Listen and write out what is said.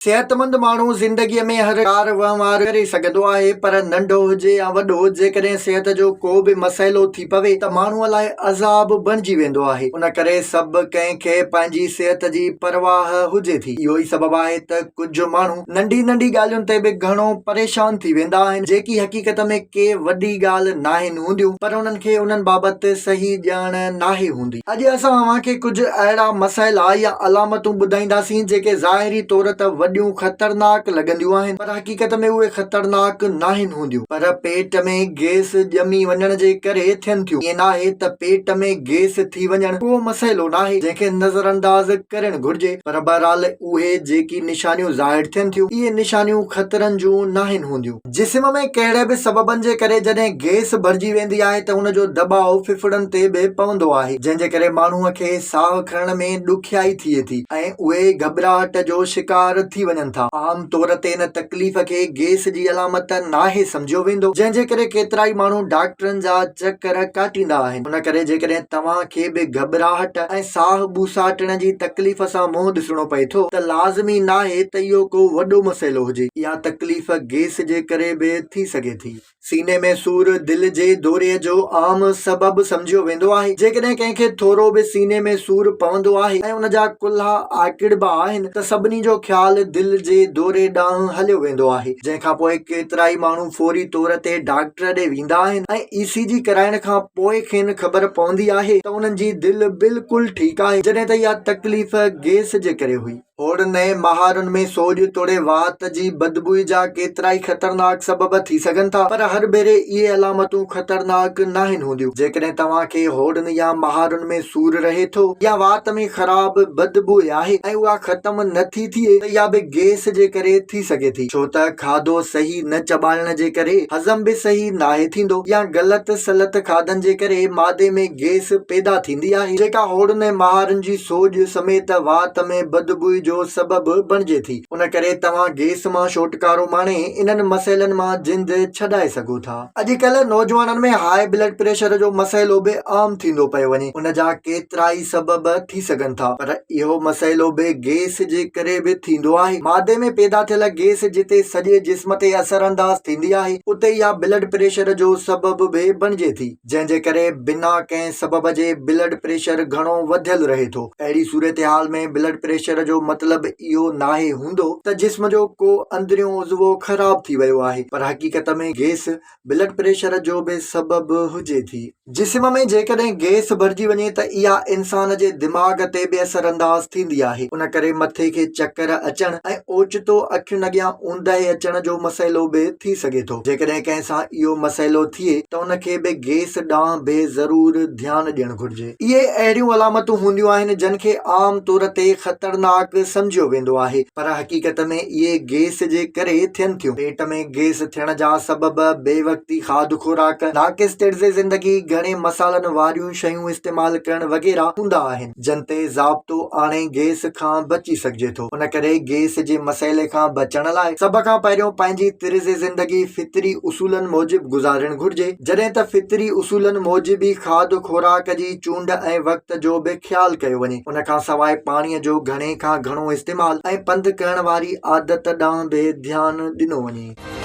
सेहतमंद माण्हू ज़िंदगीअ में हर कार वहिंवार करे सघंदो आहे, पर नंढो हुजे या वॾो, जेकॾहिं सिहत जो को बि मसइलो थी पवे त माण्हूअ लाइ अज़ाब बणिजी वेंदो आहे। उन करे सभु कंहिंखे पंहिंजी सिहत जी परवाह हुजे थी। इहो ई सबबु आहे त कुझु माण्हू नंढी नंढी ॻाल्हियुनि ते बि घणो परेशान थी वेंदा आहिनि, जेकी हक़ीक़त में के वॾी ॻाल्हि नाहिनि हूंदियूं, पर उन्हनि खे उन्हनि बाबति सही ॼाण नाहे हूंदी। अॼु असां अव्हांखे कुझु अहिड़ा मसइला या अलामतूं ॿुधाईंदासीं जेके ज़ाहिरी तौर ते वॾियूं ख़तरनाक लॻंदियूं आहिनि, पर हक़ीक़त में उहे ख़तरनाक नाहिनि हूंदियूं। पर पेट में गैस ॼमी वञण जे करे थियनि थियूं। ईअं नाहे त पेट में गैस थी वञण को मसइलो नाहे जंहिंखे नज़रअंदाज़ करणु घुर्जे, पर बहरहाल उहे जेकी निशानियूं ज़ाहिर थियनि थियूं, इहे निशानियूं ख़तरनि जूं नाहिनि हूंदियूं। जिस्म में कहिड़े बि सबबनि जे करे जॾहिं गैस भरिजी वेंदी आहे त हुन जो दबाव फिफड़नि ते बि पवंदो आहे, जंहिंजे करे माण्हूअ खे साहु खणण में ॾुखियाई थिए थी ऐं उहे घबराहट जो शिकार थी वञनि था। आम तौर ते इन तकलीफ़ खे गैस जी अलामत नाहे सम्झियो वेंदो, जंहिंजे करे केतिरा ई माण्हू डॉक्टरनि जा चकर काटींदा आहिनि। उन करे जेकॾहिं तव्हां खे बि घबराहट ऐं साहु ॿुसाटण जी तकलीफ़ सां मुंहुं ॾिसणो पए थो त लाज़मी नाहे त इहो को वॾो मसइलो हुजे। इहा तकलीफ़ गैस जे करे बि थी सघे थी। सीने में सूर दिलि जे दौरे जो आम सबबु सम्झियो वेंदो आहे। जेकॾहिं कंहिंखे थोरो बि सीने में सूर पवंदो आहे ऐं उन जा कुल्हा आकिड़िबा आहिनि त सभिनी जो ख़्यालु दिलि जे दौरे ॾांहुं हलियो वेंदो आहे, जंहिंखां पोइ केतिरा ई माण्हू फौरी तौर ते डॉक्टर ॾे वेंदा आहिनि ऐं ECG कराइण खां पोइ खेनि ख़बर पवंदी आहे त उन्हनि जी दिलि बिल्कुलु ठीकु आहे, जॾहिं त इहा तकलीफ़ गैस जे करे हुई। होड़नि ऐं महारनि में सोॼ तोड़े वात जी बदबूई जा केतिरा ई ख़तरनाक सबब थी सघनि था, पर हर भेरे इहे अलामतूं ख़तरनाक नाहिनि हूंदियूं। जेकॾहिं तव्हां खे होड़नि या महारनि में सूर रहे थो या वात में ख़राब बदबू आहे ऐं उहा ख़तम नथी थिए त इहा बि गैस जे करे थी सघे थी, छो त खाधो सही न चॿाइण जे करे हज़म बि सही नाहे थींदो, या ग़लति सलत खाधनि जे करे मादे में गैस पैदा थींदी आहे, जेका होड़नि ऐं महारनि जी सोॼ समेत वात में बदबूई जो सबबु बणिजे थी। उन करे तव्हां गैस मां छुटकारो माणे इन्हनि मसइलनि मां जिंद छॾाए सघो था। अॼुकल्ह नौजवाननि में हाई ब्लड प्रेशर जो मसइलो बि आम थींदो पियो वञे। उन जा केतिरा ई सबब थी सघनि था, पर इहो मसइलो बि गैस जे करे बि थींदो आहे। मादे में पैदा थियल गैस जिते सॼे जिस्म ते असरअंदाज थींदी आहे, उते इहा ब्लड प्रेशर जो सबबु बि बणिजे थी, जंहिंजे करे बिना कंहिं सबब जे ब्लड प्रेशर घणो वधियल रहे थो। अहिड़ी सूरत हाल में ब्लड प्रेशर जो मतिलबु इहो नाहे हूंदो त जिस्म जो को अंदरियों उज़वो ख़राब थी वियो आहे, पर हक़ीक़त में गैस ब्लड प्रेशर जो बि सबबु हुजे थी। जिस्म में जेकॾहिं गैस भरिजी वञे त इहा इंसान जे दिमाग़ ते बि असरअंदाज थींदी आहे। उन करे मथे खे चकर अचण ऐं ओचितो अखियुनि अॻियां ऊंदहि अचण जो मसइलो बि थी सघे थो। जेकॾहिं कंहिं सां इहो मसइलो थिए त उन खे बि गैस ॾांहुं बि ज़रूरु ध्यानु ॾियणु घुर्जे। इहे अहिड़ियूं अलामतूं हूंदियूं आहिनि जिन खे आम तौर ते ख़तरनाक सम्झियो वेंदो आहे, पर हक़ीक़त में इहे गैस जे करे थियनि थियूं। पेट में गैस थियण जा सबब बेवक्ती खाध खुराक, नाक़िस तर्ज़ ज़िंदगी, घणे मसालनि वारियूं शयूं इस्तेमालु करण वग़ैरह हूंदा आहिनि, जिन ते ज़ाब्तो आणे गैस खां बची सघिजे थो। उन करे गैस जे मसइले खां बचण लाइ सभ खां पहिरियों पंहिंजी तर्ज़ ज़िंदगी फितरी उसूलनि मूजिबि गुज़ारणु घुर्जे, जॾहिं त फितरी उसूलनि मूजिबि ई खाध खुराक जी चूंड ऐं वक़्त जो बि ख़्यालु कयो वञे। उन खां सवाइ पाणीअ जो घणे खां घणो इस्तेमालु ऐं पंधु करण वारी आदत ॾांहुं बि ध्यानु ॾिनो वञे।